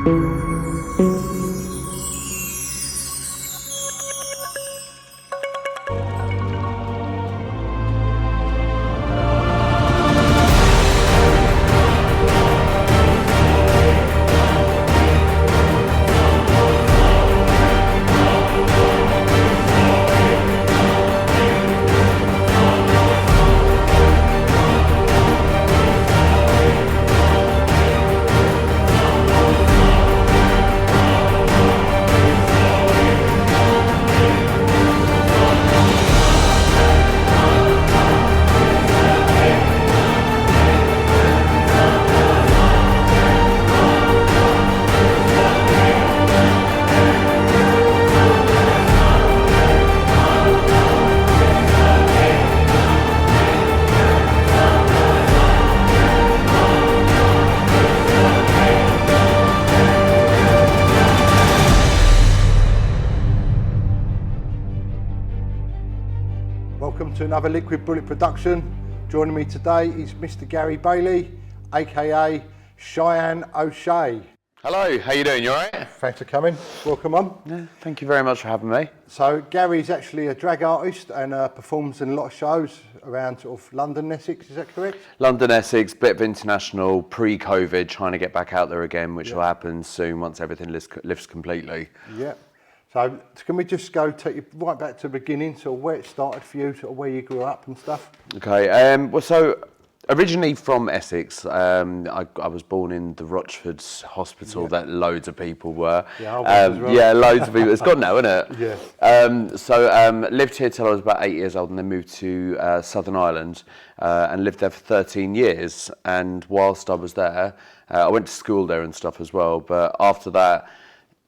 Welcome to another Liquid Bullet production. Joining me today is Mr. Garri Baily, aka Shyanne O'Shea. Hello, how you doing? You alright? Thanks for coming. Welcome on. Yeah, thank you very much for having me. So Garri's actually a drag artist and performs in a lot of shows around sort of London, Essex, is that correct? London, Essex, bit of international, pre-COVID, trying to get back out there again, which will happen soon once everything lifts completely. Yeah. So can we just take you right back to the beginning, sort of where it started for you, sort of where you grew up and stuff? Okay, well, so originally from Essex, I was born in the Rochford Hospital that loads of people were. Yeah, I was as well. Yeah, loads of people. It's gone now, isn't it? Yeah. So lived here till I was about 8 years old and then moved to Southern Ireland and lived there for 13 years. And whilst I was there, I went to school there and stuff as well. But after that,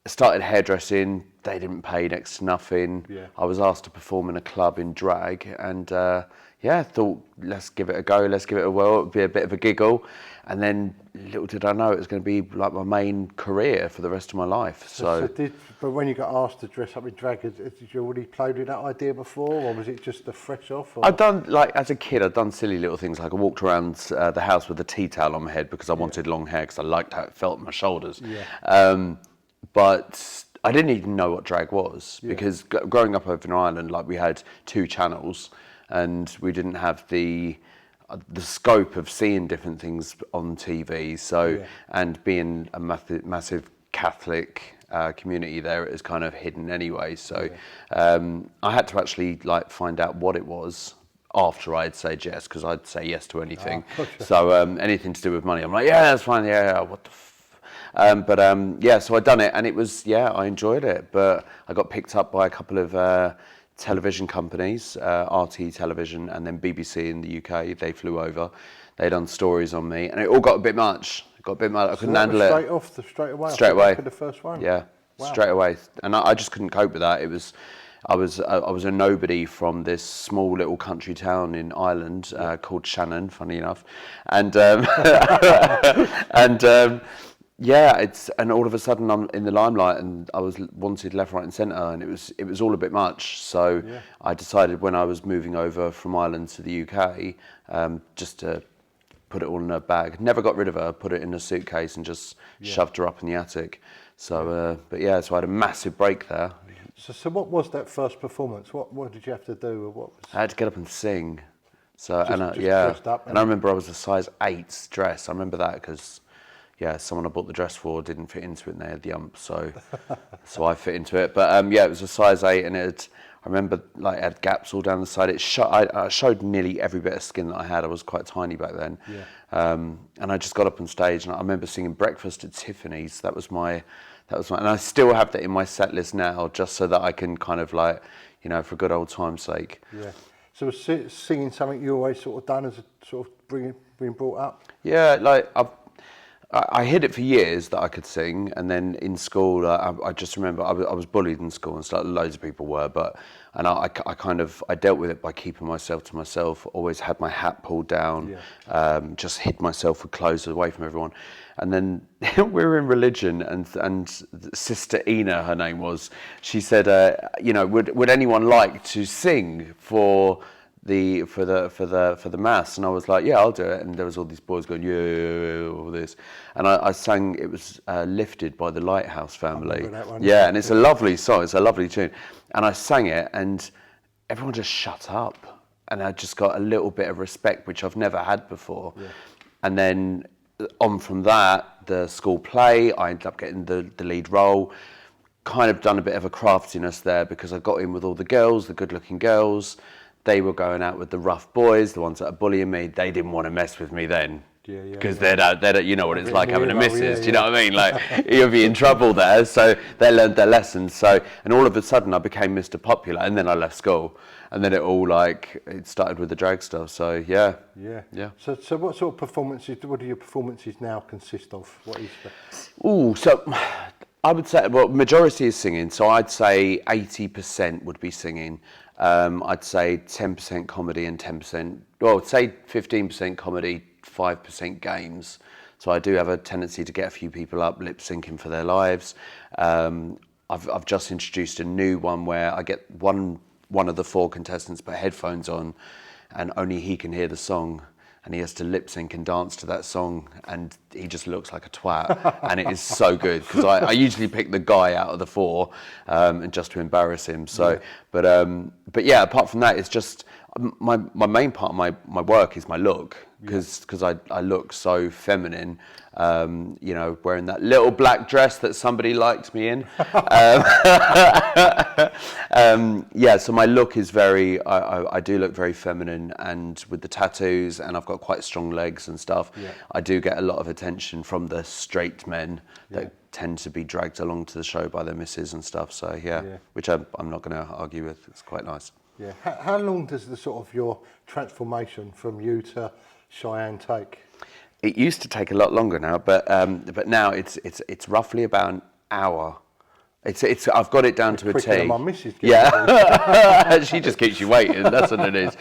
started hairdressing. They didn't pay next to nothing. Yeah. I was asked to perform in a club in drag and I thought, let's give it a go, let's give it a whirl. It would be a bit of a giggle. And then little did I know it was going to be like my main career for the rest of my life. But when you got asked to dress up in drag, did you already played with that idea before, or was it just a fresh off? Or? I'd done, like, as a kid, I'd done silly little things, like I walked around the house with a tea towel on my head because I wanted long hair, because I liked how it felt on my shoulders. Yeah. But I didn't even know what drag was, because growing up over in Ireland, like, we had 2 channels and we didn't have the scope of seeing different things on TV. So, and being a massive Catholic community there, it is kind of hidden anyway. So I had to actually like find out what it was after I'd say yes, because I'd say yes to anything. So anything to do with money, I'm like, yeah, that's fine. Yeah, what the so I'd done it and it was, I enjoyed it. But I got picked up by a couple of television companies, RT Television and then BBC in the UK. They flew over. They done stories on me and it all got a bit much. I couldn't handle it. Straight away? Straight away. For the first one? Yeah, wow. Straight away. And I just couldn't cope with that. I was a nobody from this small little country town in Ireland called Shyanne, funny enough. And and all of a sudden I'm in the limelight and I was wanted left, right and centre, and it was all a bit much. So I decided when I was moving over from Ireland to the UK, just to put it all in a bag. Never got rid of her, put it in a suitcase and just shoved her up in the attic. So, so I had a massive break there. So what was that first performance? What did you have to do? Or what was... I had to get up and sing. So, dressed up, and I remember I was a size 8 dress. I remember that because someone I bought the dress for didn't fit into it and they had the ump, so I fit into it. But it was a size 8 and I remember like it had gaps all down the side. I showed nearly every bit of skin that I had. I was quite tiny back then. And I just got up on stage and I remember singing Breakfast at Tiffany's. That was my, and I still have that in my set list now, just so that I can kind of like, for good old time's sake. Yeah. So was singing something you always sort of done as a sort of being brought up? Yeah, like I hid it for years that I could sing, and then in school, I just remember I was bullied in school and stuff. Loads of people were, I dealt with it by keeping myself to myself. Always had my hat pulled down, just hid myself with clothes away from everyone. And then we were in religion, and Sister Ina, her name was. She said, would anyone like to sing for for the mass, and I was like, yeah, I'll do it. And there was all these boys going, yeah, all this, and I sang. It was Lifted by the Lighthouse Family. I remember that one. Yeah, and it's a lovely song. It's a lovely tune, and I sang it, and everyone just shut up, and I just got a little bit of respect, which I've never had before. Yeah. And then on from that, the school play, I ended up getting the lead role. Kind of done a bit of a craftiness there because I got in with all the girls, the good-looking girls. They were going out with the rough boys, the ones that are bullying me. They didn't want to mess with me then. Because they're you know what it's like having a missus, do you know what I mean? Like, you'll be in trouble there. So they learned their lessons. So, and all of a sudden I became Mr. Popular, and then I left school. And then it started with the drag stuff. So, yeah. So what sort of performances, what do your performances now consist of? What is so I would say, well, majority is singing. So I'd say 80% would be singing. I'd say 10% comedy and 10%, well, I'd say 15% comedy, 5% games. So I do have a tendency to get a few people up lip syncing for their lives. I've just introduced a new one where I get one of the 4 contestants put headphones on, and only he can hear the song, and he has to lip sync and dance to that song, and he just looks like a twat. And it is so good because I usually pick the guy out of the 4, and just to embarrass him. So, but yeah, apart from that, it's just my main part of my work is my look, because I look so feminine. You know, wearing that little black dress that somebody liked me in. So my look is I do look very feminine, and with the tattoos, and I've got quite strong legs and stuff. I do get a lot of attention from the straight men that tend to be dragged along to the show by their missus and stuff. So which I'm not going to argue with. It's quite nice. Yeah. How long does the sort of your transformation from you to Shyanne take? It used to take a lot longer now, but now it's roughly about an hour. I've got it down to a T. Than my missus. She just keeps you waiting. That's what it is.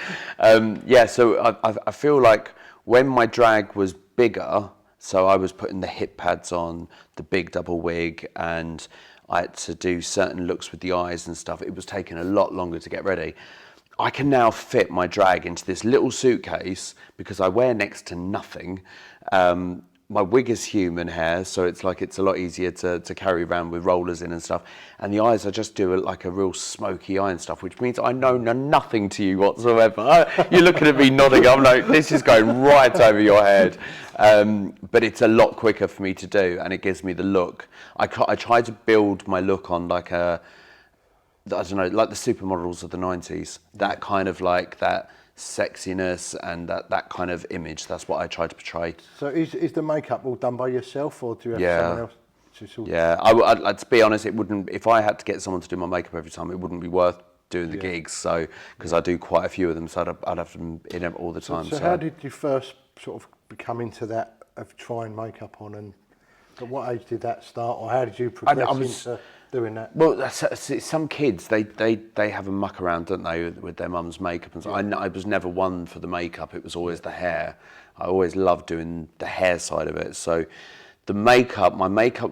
So I feel like when my drag was bigger, so I was putting the hip pads on, the big double wig, and I had to do certain looks with the eyes and stuff. It was taking a lot longer to get ready. I can now fit my drag into this little suitcase because I wear next to nothing. My wig is human hair, so it's a lot easier to carry around with rollers in and stuff. And the eyes, I just do like a real smoky eye and stuff, which means I know nothing to you whatsoever. You're looking at me nodding. I'm like, this is going right over your head. But it's a lot quicker for me to do, and it gives me the look. I try to build my look on like I don't know, like the supermodels of the 90s. That kind of like that sexiness and that kind of image. That's what I try to portray. So is the makeup all done by yourself, or do you have someone else to sort of... Yeah, I'd to be honest, it wouldn't. If I had to get someone to do my makeup every time, it wouldn't be worth doing the gigs. So because I do quite a few of them, so I'd have them in all the time. So how did you first sort of become into that of trying makeup on, and at what age did that start, or how did you progress into doing that? Well, some kids, they have a muck around, don't they, with their mum's makeup and so. I was never one for the makeup. It was always the hair. I always loved doing the hair side of it. So the makeup, my makeup,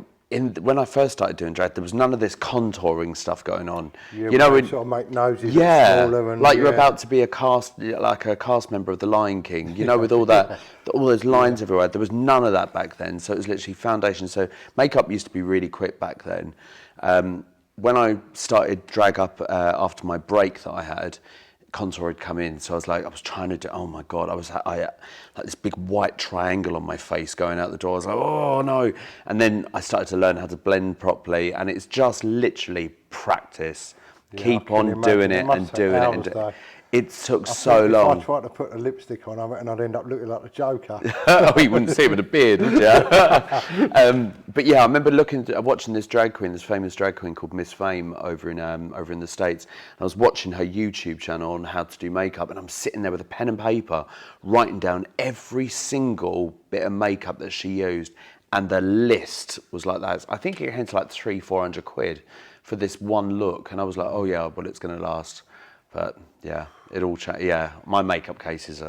when I first started doing drag, there was none of this contouring stuff going on. You know, sort of make noses smaller, and like you're about to be a cast member of The Lion King. You know, with all that, all those lines everywhere. There was none of that back then. So it was literally foundation. So makeup used to be really quick back then. When I started drag up after my break that I had, contour had come in, so I was trying to do, oh my God, I had this big white triangle on my face going out the door. I was like, oh no. And then I started to learn how to blend properly, and it's just literally practice. Keep on doing it and doing it. And it took so long. If I tried to put a lipstick on, I reckon I'd end up looking like the Joker. Oh, you wouldn't see it with a beard, would you? But yeah, I remember watching this famous drag queen called Miss Fame over in the States. And I was watching her YouTube channel on how to do makeup, and I'm sitting there with a pen and paper, writing down every single bit of makeup that she used, and the list was like that. I think it came to like £300-400 for this one look, and I was like, oh yeah, well it's going to last. But yeah, it all changed. Yeah, my makeup cases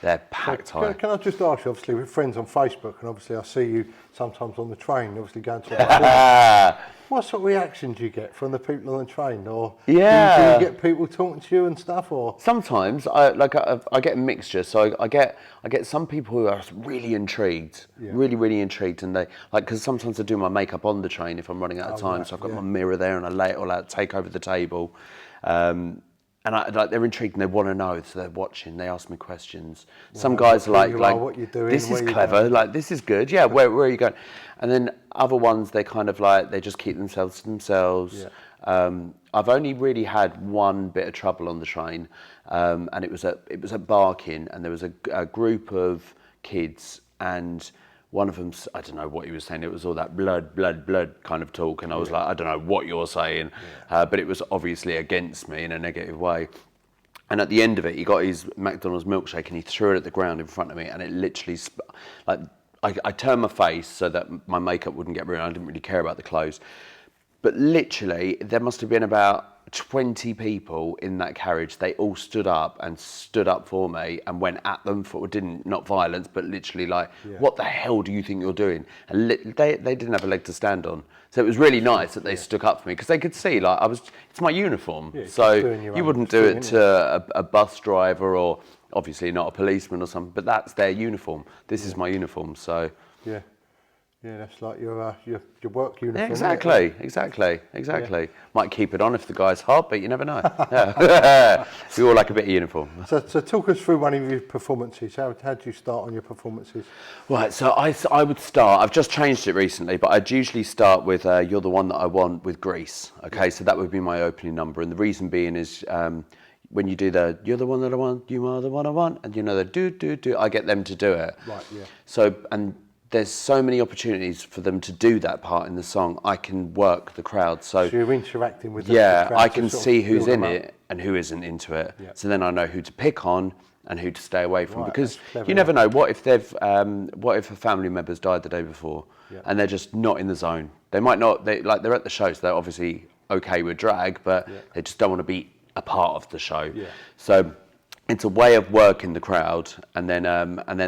they're packed high. Can I just ask you, obviously we're friends on Facebook, and obviously I see you sometimes on the train, obviously going to What sort of reaction do you get from the people on the train, or Yeah. do you get people talking to you and stuff, or? Sometimes I get a mixture. So I get some people who are really intrigued, really intrigued, and they because sometimes I do my makeup on the train if I'm running out of time. Right, so I've got my mirror there and I lay it all out, take over the table, and they're intrigued and they want to know, so they're watching. They ask me questions. Some guys are like, what you're doing, this is where you clever, going. like this is good. Yeah, where are you going? And then other ones they kind of like they just keep themselves to themselves. I've only really had one bit of trouble on the train, and it was at Barking, and there was a group of kids, and one of them, I don't know what he was saying. It was all that blood kind of talk, and I was like, I don't know what you're saying, but it was obviously against me in a negative way. And at the end of it, he got his McDonald's milkshake and he threw it at the ground in front of me, and it literally, I turned my face so that my makeup wouldn't get ruined. I didn't really care about the clothes. But literally, there must have been about 20 people in that carriage. They all stood up for me and went at them not violence, but literally like, what the hell do you think you're doing? And they didn't have a leg to stand on. So it was really nice that they stuck up for me, because they could see like it's my uniform. So you wouldn't do it to a bus driver, or obviously not a policeman or something, but that's their uniform. This is my uniform, so. Yeah, that's like your work uniform. Yeah, exactly. Might keep it on if the guy's hot, but you never know. Yeah. We all like a bit of uniform. So talk us through one of your performances. How do you start on your performances? Right, so I would start, I've just changed it recently, but I'd usually start with You're the One That I Want with Grease. Okay, so that would be my opening number. And the reason being is when you do the You're the One That I Want, You Are the One I Want, and you know the do, I get them to do it. Right, yeah. So, and there's so many opportunities for them to do that part in the song. I can work the crowd. So you're interacting with the crowd. I can see who's in it and who isn't into it. Yeah. So then I know who to pick on and who to stay away from, because you never know. What if a family member's died the day before and they're just not in the zone? They might not. They're at the show, so they're obviously okay with drag, but they just don't want to be a part of the show. Yeah. So it's a way of working the crowd, and then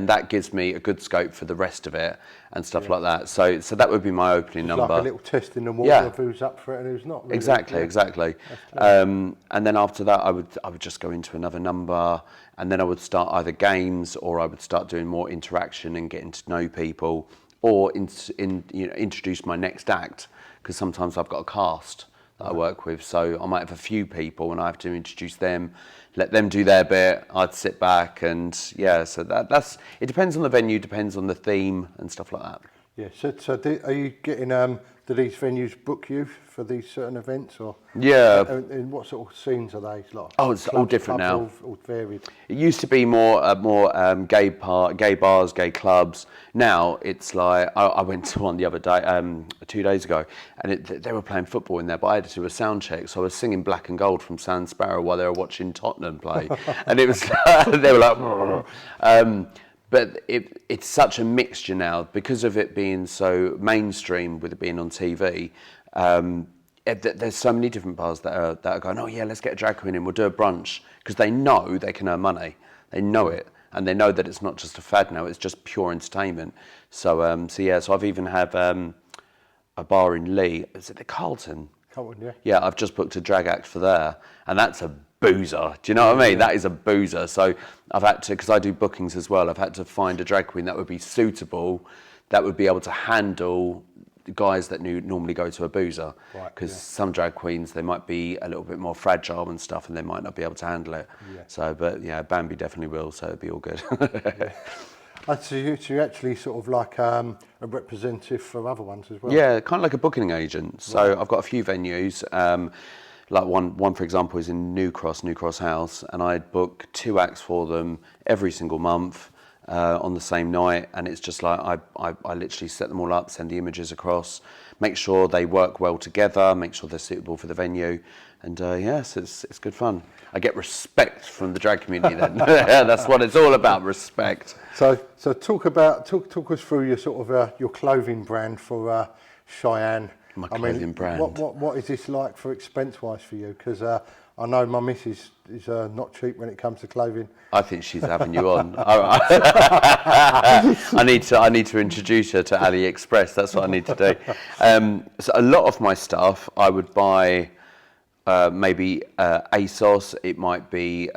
that gives me a good scope for the rest of it and stuff like that. So that would be my opening number. Like a little test in the water of who's up for it and who's not. Really. Exactly. And then after that, I would just go into another number, and then I would start either games, or I would start doing more interaction and getting to know people, or introduce my next act, because sometimes I've got a cast that I work with, so I might have a few people and I have to introduce them, let them do their bit, I'd sit back, and so that's it depends on the venue, depends on the theme and stuff like that. Yeah, so are you getting, do these venues book you for these certain events, or? Yeah. And what sort of scenes are they like? Oh, it's all different now. All varied. It used to be more gay bars, gay clubs. Now it's like, I went to one the other day, 2 days ago, and they were playing football in there, but I had to do a sound check, so I was singing Black and Gold from Sand Sparrow while they were watching Tottenham play, and it was they were like. But it's such a mixture now, because of it being so mainstream, with it being on TV. There's so many different bars that are going, oh yeah, let's get a drag queen in, we'll do a brunch, because they know they can earn money. They know it, and they know that it's not just a fad now, it's just pure entertainment. So I've even had a bar in Lee, is it the Carlton? Carlton, yeah. Yeah, I've just booked a drag act for there, and that's a boozer. Do you know what I mean? That is a boozer. So I've had to, because I do bookings as well, I've had to find a drag queen that would be suitable, that would be able to handle the guys that normally go to a boozer. Because some drag queens, they might be a little bit more fragile and stuff, and they might not be able to handle it. Yeah. So, but yeah, Bambi definitely will, so it'll be all good. So you're actually sort of like a representative for other ones as well? Yeah, kind of like a booking agent. So I've got a few venues. Like one, for example, is in New Cross House, and I'd book 2 acts for them every single month on the same night, and it's just like I literally set them all up, send the images across, make sure they work well together, make sure they're suitable for the venue, and so it's good fun. I get respect from the drag community then. That's what it's all about, respect. So talk us through your sort of your clothing brand for Shyanne. My clothing brand. What is this like for expense-wise for you? Because I know my missus is not cheap when it comes to clothing. I think she's having you on. I need to introduce her to AliExpress. That's what I need to do. So a lot of my stuff I would buy maybe ASOS. It might be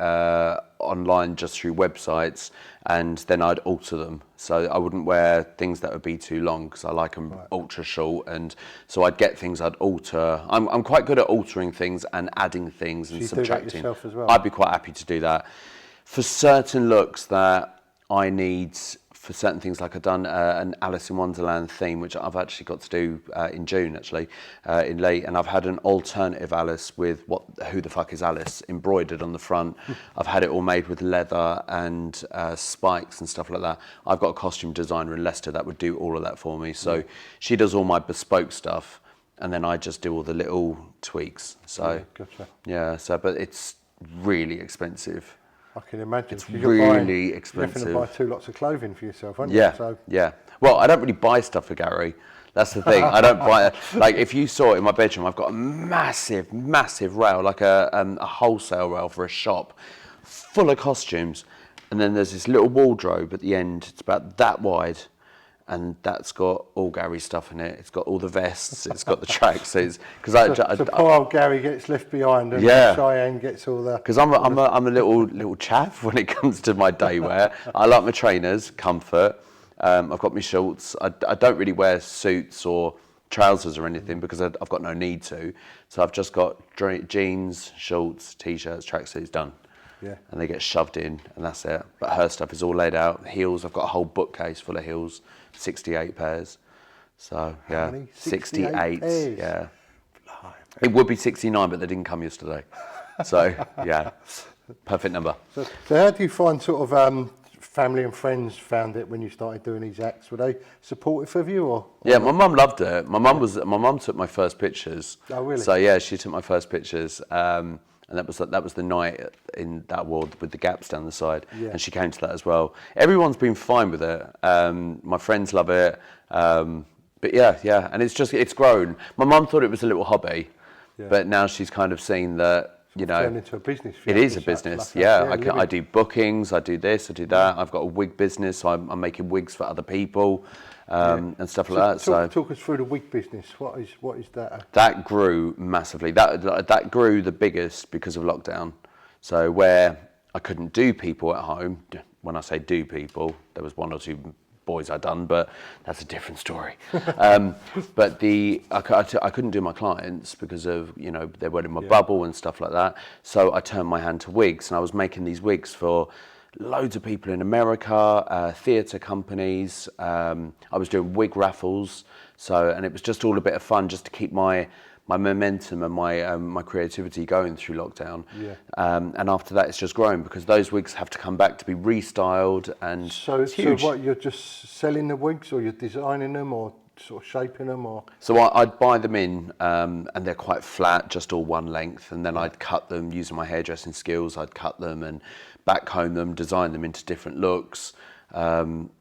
online just through websites, and then I'd alter them. So I wouldn't wear things that would be too long because I like them ultra short, and so I'd get things I'd alter. I'm quite good at altering things and adding things and subtracting. Do that yourself as well? I'd be quite happy to do that. For certain looks that I need, for certain things, like I've done an Alice in Wonderland theme, which I've actually got to do in June, actually, in late, and I've had an alternative Alice with Who the Fuck is Alice embroidered on the front. I've had it all made with leather and spikes and stuff like that. I've got a costume designer in Leicester that would do all of that for me, so she does all my bespoke stuff, and then I just do all the little tweaks. So gotcha. But it's really expensive. I can imagine. It's really expensive. You're going to buy 2 lots of clothing for yourself, aren't you? Yeah. Well, I don't really buy stuff for Garri. That's the thing. I don't buy like if you saw it in my bedroom, I've got a massive rail, like a wholesale rail for a shop, full of costumes, and then there's this little wardrobe at the end. It's about that wide, and that's got all Garri stuff in it. It's got all the vests. It's got the tracksuits. So poor old Garri gets left behind, and Shyanne gets all the. Because I'm a little chav when it comes to my day wear. I like my trainers, comfort. I've got my shorts. I don't really wear suits or trousers or anything because I've got no need to. So I've just got jeans, shorts, t-shirts, tracksuits, done. Yeah. And they get shoved in, and that's it. But her stuff is all laid out. Heels, I've got a whole bookcase full of heels, 68 pairs. So yeah, how many? 68. Pairs? Yeah. It would be 69, but they didn't come yesterday. So yeah, perfect number. So how do you find sort of family and friends found it when you started doing these acts? Were they supportive of you, or? Yeah, my mum loved it. My mum took my first pictures. Oh really? So yeah, she took my first pictures. And that was the night in that ward with the gaps down the side, and she came to that as well. Everyone's been fine with it. My friends love it, but yeah, and it's grown. My mum thought it was a little hobby, but now she's kind of seen that turned into a business. It is a business. Yeah, I do bookings, I do this, I do that. I've got a wig business, so I'm making wigs for other people. And stuff like that. Talk us through the wig business. What is that? That grew massively. That grew the biggest because of lockdown. So where I couldn't do people at home. When I say do people, there was 1 or 2 boys I'd done, but that's a different story. But I couldn't do my clients because of they weren't in my bubble and stuff like that. So I turned my hand to wigs, and I was making these wigs for loads of people in America, theatre companies. I was doing wig raffles, and it was just all a bit of fun just to keep my momentum and my creativity going through lockdown. And after that, it's just grown because those wigs have to come back to be restyled, and it's huge. So what, you're just selling the wigs, or you're designing them, or sort of shaping them, or? So I'd buy them in, and they're quite flat, just all one length, and then I'd cut them using my hairdressing skills. I'd cut them and backcomb them, design them into different looks.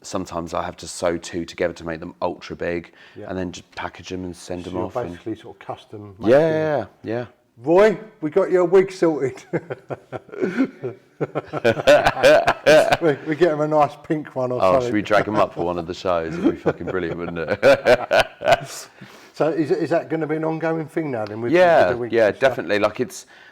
Sometimes I have to sew 2 together to make them ultra big, and then just package them and send them off. Basically, sort of custom. Yeah. Roy, we got your wig sorted. we get him a nice pink one or something. Should we drag him up for one of the shows? It'd be fucking brilliant, wouldn't it? So is that going to be an ongoing thing now then? With the wigs definitely. Like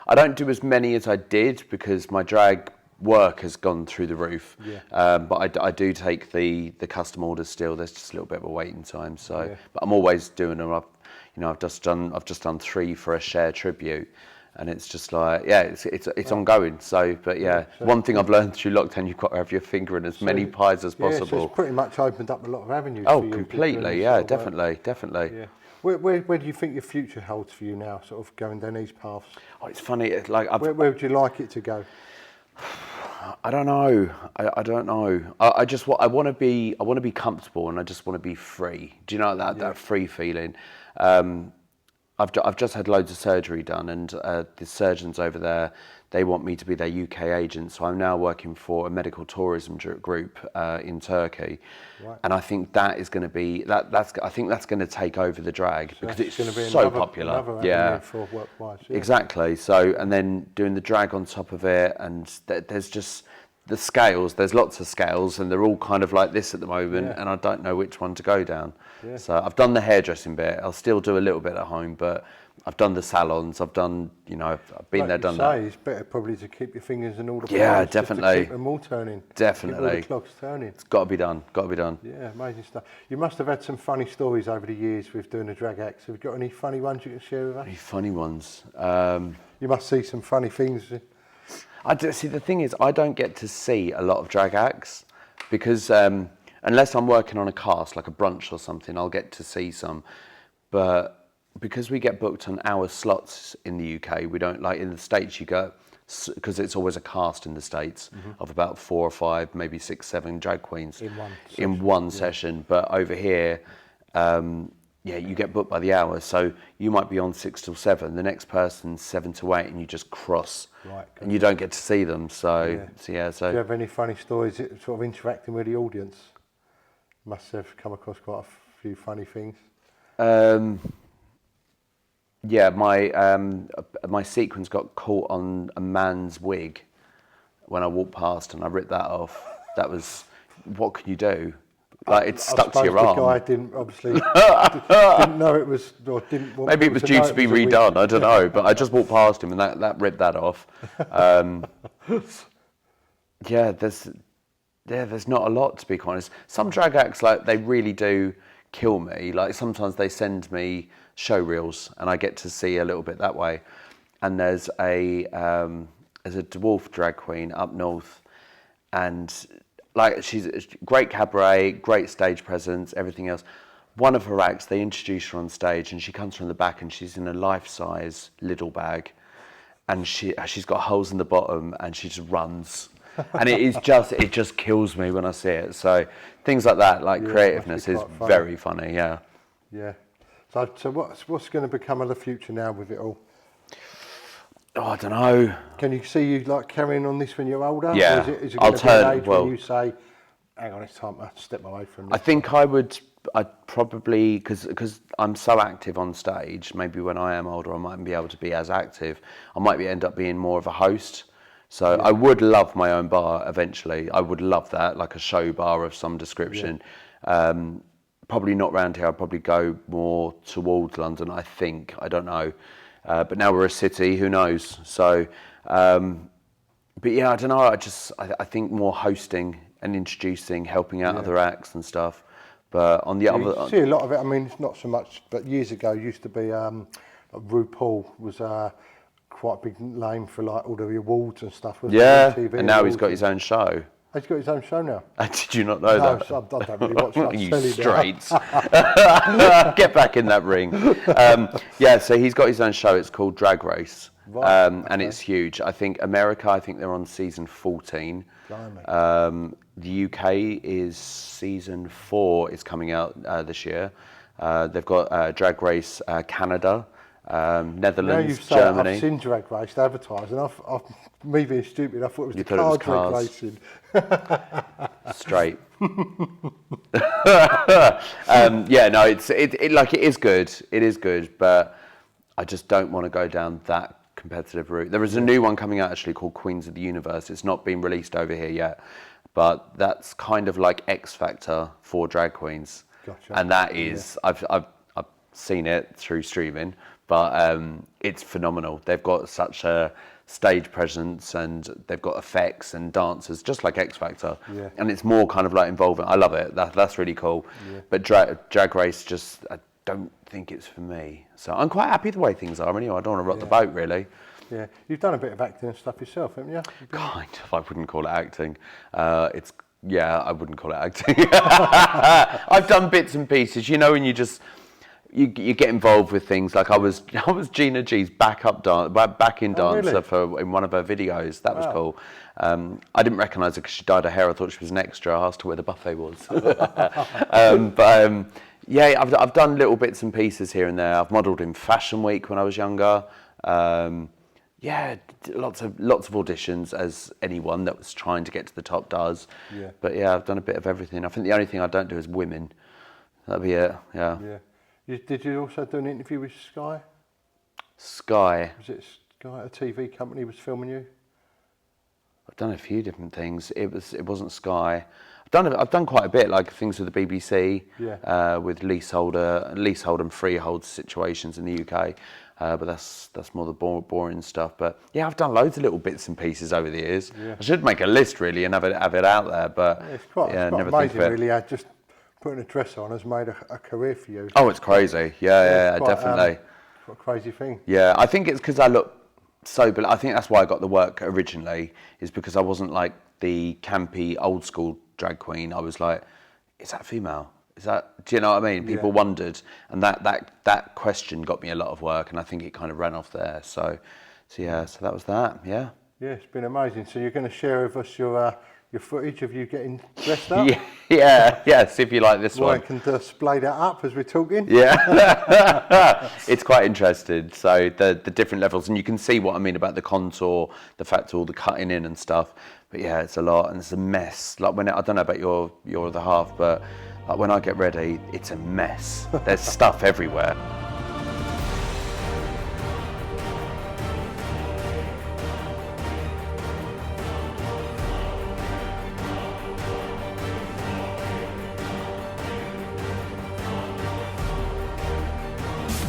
I don't do as many as I did because my drag work has gone through the roof. But I do take the custom orders still. There's just a little bit of a waiting time. So, but I'm always doing them. I've just done 3 for a Cher tribute, and it's just like it's ongoing. So, but one thing I've learned through lockdown, you've got to have your finger in as many pies as possible. So it's pretty much opened up a lot of avenues. Oh, for you completely. Definitely. Yeah. Where do you think your future holds for you now? Sort of going down these paths. Oh, it's funny. Like where would you like it to go? I don't know. I don't know. I want to be comfortable, and I just want to be free. Do you know that free feeling? I've just had loads of surgery done, and the surgeons over there, they want me to be their UK agent. So I'm now working for a medical tourism group in Turkey, and I think that is going to be I think that's going to take over the drag, so because it's going to be so popular. Another for work-wise, exactly. So, and then doing the drag on top of it, and there's just the scales. There's lots of scales, and they're all kind of like this at the moment, and I don't know which one to go down. So I've done the hairdressing bit. I'll still do a little bit at home, but I've done the salons. I've done, I've been there, done that. It's better probably to keep your fingers in all the definitely. to keep them all turning. Definitely. Keep all the clogs turning. It's got to be done. Got to be done. Yeah, amazing stuff. You must have had some funny stories over the years with doing the drag acts. Have you got any funny ones you can share with us? Any funny ones? You must see some funny things. See, the thing is, I don't get to see a lot of drag acts because unless I'm working on a cast, like a brunch or something, I'll get to see some. But because we get booked on hour slots in the UK, we don't, like in the States, you go, because it's always a cast in the States of about 4 or 5, maybe 6, 7 drag queens in one session. But over here, you get booked by the hour. So you might be on 6 till 7, the next person's 7 to 8, and you just cross, and you don't get to see them. So do you have any funny stories sort of interacting with the audience? Must have come across quite a few funny things. My sequins got caught on a man's wig when I walked past, and I ripped that off. That was, what can you do? Like, it's stuck to your arm. The guy didn't know it was, or didn't want. Maybe it was due to be redone. I don't know, but I just walked past him, and that ripped that off. There's not a lot, to be honest. Some drag acts, like, they really do kill me. Like, sometimes they send me show reels, and I get to see a little bit that way. And there's a dwarf drag queen up north, and like, she's a great cabaret, great stage presence, everything else. One of her acts, they introduce her on stage, and she comes from the back, and she's in a life-size Lidl bag, and she's got holes in the bottom, and she just runs. And it just kills me when I see it. So things like that, like creativeness, is very funny. Yeah. So what's going to become of the future now with it all? Oh, I don't know. Can you see you like carrying on this when you're older? Yeah. Or is it going to be an age when you say, hang on, it's time to step away from this? I think I'd probably, because I'm so active on stage, maybe when I am older I mightn't be able to be as active. I might end up being more of a host. So I would love my own bar eventually. I would love that, like a show bar of some description. Probably not round here. I'd probably go more towards London, I think. I don't know. But now we're a city, who knows? So, but yeah, I don't know. I think more hosting and introducing, helping out other acts and stuff. But on the other... You see a lot of it. I mean, it's not so much, but years ago used to be, RuPaul was quite a big name for like all the awards and stuff. Yeah, and now he's got his own show. He's got his own show now. Did you not know that? I don't really watch that. You straights. Get back in that ring. So he's got his own show. It's called Drag Race. And it's huge. I think America, they're on season 14. The UK is season 4 is coming out this year. They've got Drag Race Canada, Netherlands, Germany. I've seen Drag Race advertised, and me being stupid, I thought it was drag racing. Straight. It is good. It is good, but I just don't want to go down that competitive route. There is a new one coming out actually called Queens of the Universe. It's not been released over here yet, but that's kind of like X Factor for drag queens. Gotcha. And that is, I've seen it through streaming, but it's phenomenal. They've got such a stage presence, and they've got effects and dancers, just like X Factor. Yeah. And it's more kind of like involving. I love it. That's really cool. Yeah. But drag race, just I don't think it's for me. So I'm quite happy the way things are. Anyway, I don't want to rock the boat really. Yeah, you've done a bit of acting and stuff yourself, haven't you? Kind of. I wouldn't call it acting. I wouldn't call it acting. I've done bits and pieces. You know, when you just. You get involved with things like I was Gina G's backing dancer in one of her videos. That was cool. I didn't recognise her because she dyed her hair. I thought she was an extra. I asked her where the buffet was. I've done little bits and pieces here and there. I've modelled in Fashion Week when I was younger. Yeah, lots of auditions, as anyone that was trying to get to the top does. Yeah. But yeah, I've done a bit of everything. I think the only thing I don't do is women. That'd be it. Yeah. Yeah. Did you also do an interview with Sky? Sky. Was it Sky, a TV company, was filming you? I've done a few different things. It wasn't Sky. I've done quite a bit, like things with the BBC, with leasehold and freehold situations in the UK. But that's more the boring stuff. But yeah, I've done loads of little bits and pieces over the years. Yeah. I should make a list really and have it out there. But it's quite amazing, really. Just putting a dress on has made a career for you. Oh, it's crazy. Yeah, it's quite, definitely. What a crazy thing. Yeah, I think it's because I look so. But I think that's why I got the work originally, is because I wasn't like the campy old school drag queen. I was like, is that female? Is that, do you know what I mean? People wondered, and that question got me a lot of work, and I think it kind of ran off there. So that was that. Yeah. Yeah, it's been amazing. So you're going to share with us your footage of you getting dressed up? Yes, if you like this one. I can display that up as we're talking. Yeah. It's quite interesting. So the different levels, and you can see what I mean about the contour, the fact all the cutting in and stuff. But yeah, it's a lot, and it's a mess. Like I don't know about your other half, but like when I get ready, it's a mess. There's stuff everywhere.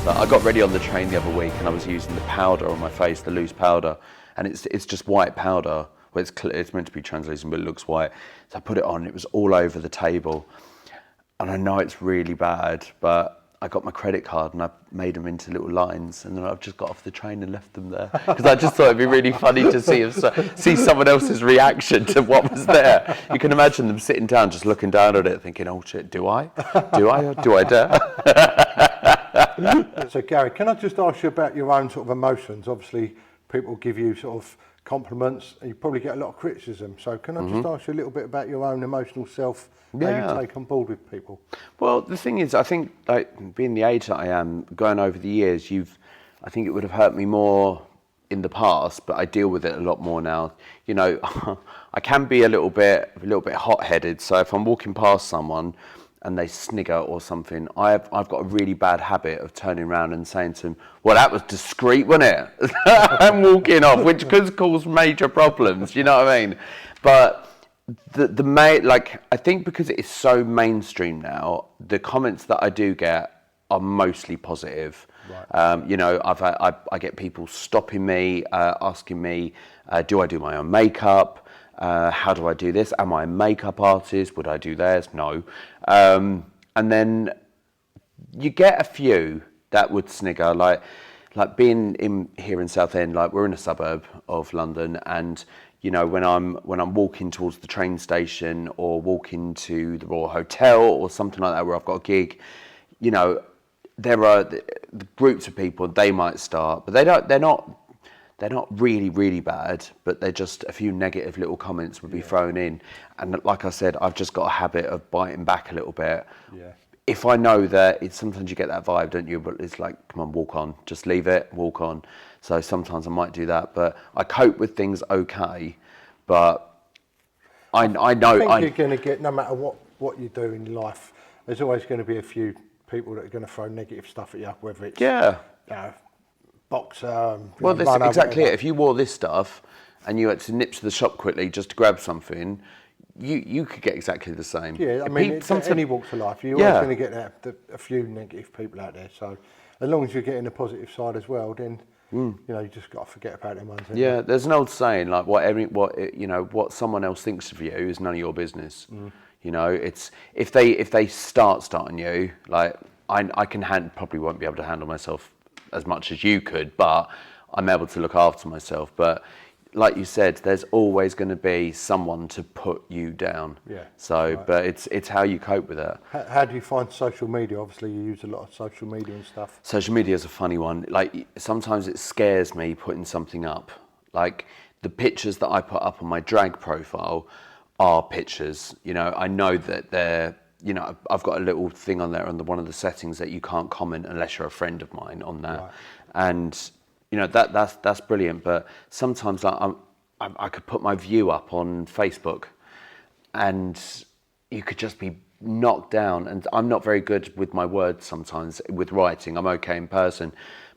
So I got ready on the train the other week, and I was using the powder on my face, the loose powder, and it's just white powder. Well, it's meant to be translucent, but it looks white. So I put it on, it was all over the table. And I know it's really bad, but I got my credit card and I made them into little lines, and then I've just got off the train and left them there. Because I just thought it'd be really funny to see someone else's reaction to what was there. You can imagine them sitting down, just looking down at it, thinking, oh shit, do I? Do I dare? So Garri, can I just ask you about your own sort of emotions? Obviously, people give you sort of compliments, and you probably get a lot of criticism. So can I just ask you a little bit about your own emotional self, how you take on board with people? Well, the thing is, I think, like, being the age that I am, going over the years, I think it would have hurt me more in the past, but I deal with it a lot more now. You know, I can be a little bit hot-headed. So if I'm walking past someone and they snigger or something, I've got a really bad habit of turning around and saying to them, well, that was discreet, wasn't it? I'm walking off, which could cause major problems, you know what I mean? But I think because it is so mainstream now, the comments that I do get are mostly positive. Right. You know, I get people stopping me, asking me, do I do my own makeup? How do I do this? Am I a makeup artist? Would I do theirs? No. And then you get a few that would snigger, like being here in Southend. Like, we're in a suburb of London, and you know, when I'm walking towards the train station or walking to the Royal Hotel or something like that where I've got a gig, you know, there are the groups of people, they might start, but they're not really, really bad, but they're just a few negative little comments would be thrown in. And like I said, I've just got a habit of biting back a little bit. Yeah. If I know that, sometimes you get that vibe, don't you? But it's like, come on, walk on, just leave it, walk on. So sometimes I might do that, but I cope with things okay. But I know... I think you're going to get, no matter what you do in life, there's always going to be a few people that are going to throw negative stuff at you, whether it's... boxer. Well, that's exactly it. If you wore this stuff and you had to nip to the shop quickly just to grab something, you could get exactly the same. Yeah, I mean, it's any walks of life, you're always going to get a few negative people out there. So as long as you're getting the positive side as well, then you know, you just got to forget about them ones. Yeah, there's an old saying, like, what someone else thinks of you is none of your business. You know, it's if they starting you, like I probably won't be able to handle myself as much as you could, but I'm able to look after myself. But like you said, there's always going to be someone to put you down. Yeah. So, right. But it's how you cope with it. How do you find social media? Obviously, you use a lot of social media and stuff. Social media is a funny one. Like, sometimes it scares me putting something up. Like, the pictures that I put up on my drag profile are pictures. You know, I know that they're, you know, I've got a little thing on there under one of the settings that you can't comment unless you're a friend of mine on that. Right. And you know, that's brilliant. But sometimes I could put my view up on Facebook, and you could just be knocked down. And I'm not very good with my words sometimes with writing. I'm okay in person,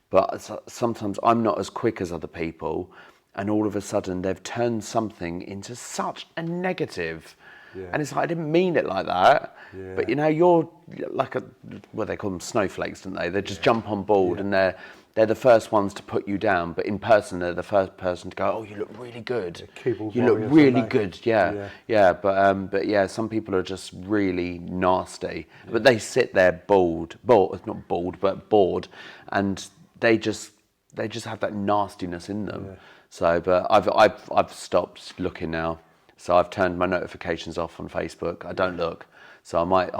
but sometimes I'm not as quick as other people. And all of a sudden they've turned something into such a negative. Yeah. And it's like, I didn't mean it like that. Yeah. But you know, you're like they call them snowflakes, don't they? They just jump on board, and they're the first ones to put you down. But in person, they're the first person to go, oh, you look really good. You look really good. Yeah. But yeah, some people are just really nasty. Yeah. But they sit there bored, and they just have that nastiness in them. Yeah. So, but I've stopped looking now. So I've turned my notifications off on Facebook. I don't look. So I might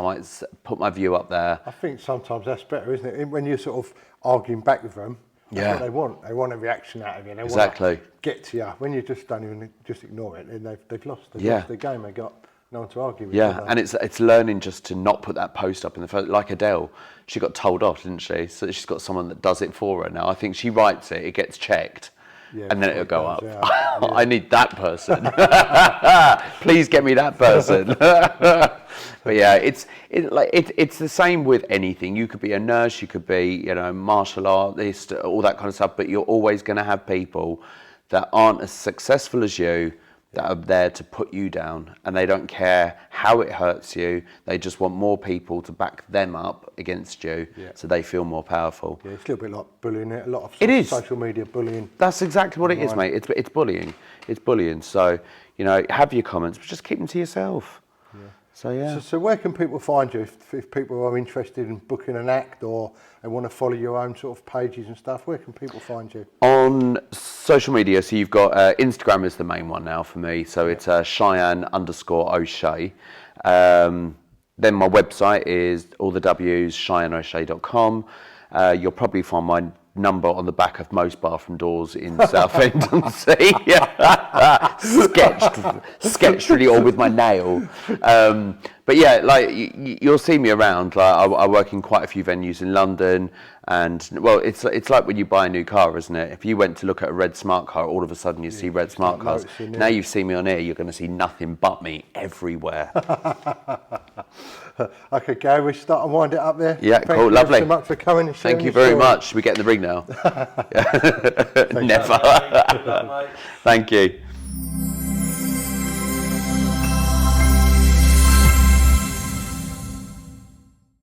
put my view up there. I think sometimes that's better, isn't it? When you're sort of arguing back with them, that's what they want. They want a reaction out of you. They want to get to you. When you just don't even just ignore it, then they've lost. They've lost the game. They got no one to argue with. Yeah, and it's learning just to not put that post up in the first. Like Adele, she got told off, didn't she? So she's got someone that does it for her now. I think she writes it, it gets checked. Yeah, and then it'll go up. Yeah. I need that person. Please get me that person. But yeah, it's the same with anything. You could be a nurse, you could be, you know, martial artist, all that kind of stuff. But you're always going to have people that aren't as successful as you, that are there to put you down, and they don't care how it hurts you. They just want more people to back them up against you, so they feel more powerful. Yeah, it's a little bit like bullying. A lot of social media bullying. That's exactly what it is, mate. It's bullying. It's bullying. So, you know, have your comments, but just keep them to yourself. Yeah. So yeah. So where can people find you if people are interested in booking an act, or they want to follow your own sort of pages and stuff? Where can people find you? On social media, so you've got Instagram is the main one now for me. So it's Shyanne_O'Shea. Then my website is all the W's, ShyanneO'Shea.com. You'll probably find my number on the back of most bathroom doors in Southend on Sea. sketched really, or with my nail. But yeah, like you'll see me around. Like I work in quite a few venues in London, and well, it's like when you buy a new car, isn't it? If you went to look at a red smart car, all of a sudden you see red smart cars. Now you've seen me on air, you're going to see nothing but me everywhere. Okay, Gary, we start and wind it up there. Yeah, cool, lovely. Thank you so much for coming and sharing. Thank you very much. We get in the ring now. Never. Thank you.